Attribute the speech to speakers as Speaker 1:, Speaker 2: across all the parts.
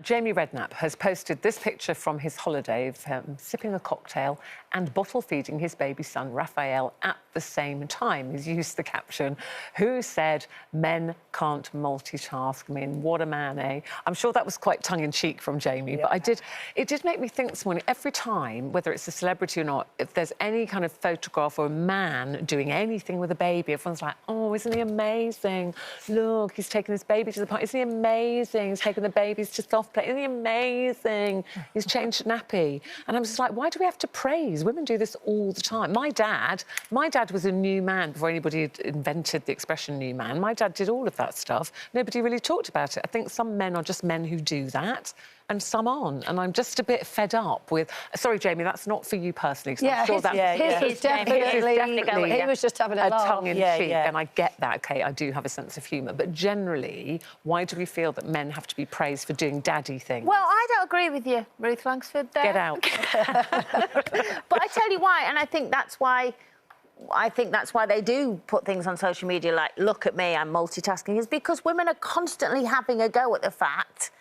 Speaker 1: Jamie Redknapp has posted this picture from his holiday of sipping a cocktail and bottle feeding his baby son, Raphael, at the same time. He's used the caption, "Who said men can't multitask?" I mean, what a man, eh? I'm sure that was quite tongue-in-cheek from Jamie, but it did make me think this morning, every time, whether it's a celebrity or not, if there's any kind of photograph or a man doing anything with a baby, everyone's like, "Oh, isn't he amazing? Look, he's taking his baby to the party. Isn't he amazing? He's taking the babies to soft play. Isn't he amazing? He's changed nappy." And I'm just like, why do we have to praise? Women do this all the time. My dad was a new man before anybody had invented the expression new man. My dad did all of that stuff. Nobody really talked about it. I think some men are just men who do that and some aren't. And I'm just a bit fed up with... Sorry, Jamie, that's not for you personally.
Speaker 2: Yeah,
Speaker 1: I'm sure
Speaker 2: his definitely he was just having a laugh.
Speaker 1: tongue-in-cheek, and I get that, OK, I do have a sense of humour. But generally, why do we feel that men have to be praised for doing daddy things?
Speaker 3: Well, I don't agree with you, Ruth Langsford, there.
Speaker 1: Get out.
Speaker 3: But I tell you why, and I think that's why they do put things on social media like, look at me, I'm multitasking, is because women are constantly having a go at the fact,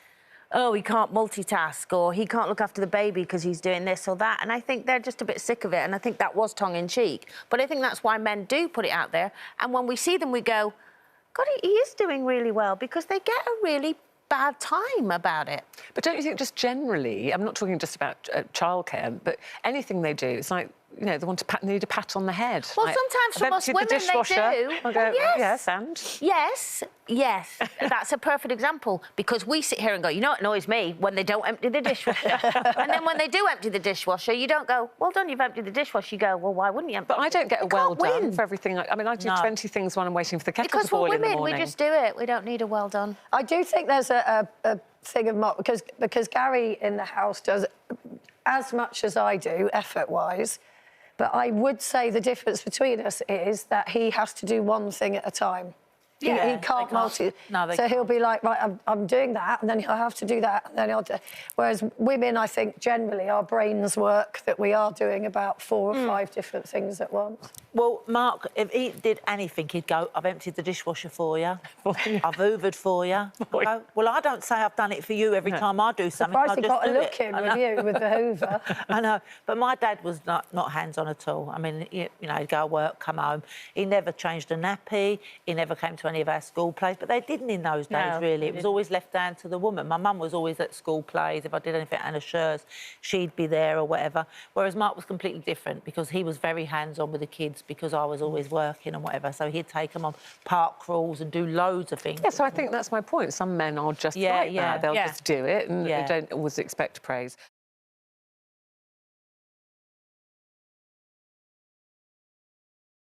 Speaker 3: oh, he can't multitask, or he can't look after the baby because he's doing this or that. And I think they're just a bit sick of it, and I think that was tongue-in-cheek. But I think that's why men do put it out there, and when we see them, we go, God, he is doing really well, because they get a really bad time about it.
Speaker 1: But don't you think just generally, I'm not talking just about childcare, but anything they do, it's like, you know, they need a pat on the head.
Speaker 3: Well,
Speaker 1: like,
Speaker 3: sometimes from us women, they do.
Speaker 1: I'll go,
Speaker 3: yes.
Speaker 1: Yes, and?
Speaker 3: Yes. That's a perfect example, because we sit here and go, you know what annoys me? When they don't empty the dishwasher. And then when they do empty the dishwasher, you don't go, well done, you've emptied the dishwasher. You go, well, why wouldn't you empty it?
Speaker 1: But I don't get a well done for everything. I mean, I do 20 things when I'm waiting for the kettle to boil in the morning.
Speaker 3: Because we're women, we just do it. We don't need a well done.
Speaker 2: I do think there's a thing of... Because Gary in the house does as much as I do, effort-wise, but I would say the difference between us is that he has to do one thing at a time.
Speaker 3: Yeah,
Speaker 2: he can't multi.
Speaker 3: No, they
Speaker 2: so
Speaker 3: can't.
Speaker 2: He'll be like, right, I'm doing that, and then he'll have to do that, and then he'll do... Whereas women, I think, generally, our brains work that we are doing about 4 or 5 different things at once.
Speaker 4: Well, Mark, if he did anything, he'd go, I've emptied the dishwasher for you. I've hoovered for you. I go, well, I don't say I've done it for you every time I do something.
Speaker 2: Surprised he got a look in with you, with the hoover.
Speaker 4: I know, but my dad was not hands-on at all. I mean, you know, he'd go to work, come home. He never changed a nappy. He never came to any of our school plays, but they didn't in those days, really. It was always left down to the woman. My mum was always at school plays. If I did anything at Anna Scher's, she'd be there or whatever. Whereas Mark was completely different, because he was very hands-on with the kids, because I was always working and whatever. So he'd take them on park crawls and do loads of things.
Speaker 1: Yeah, so I think that's my point. Some men are just like that. They'll just do it, and they don't always expect praise.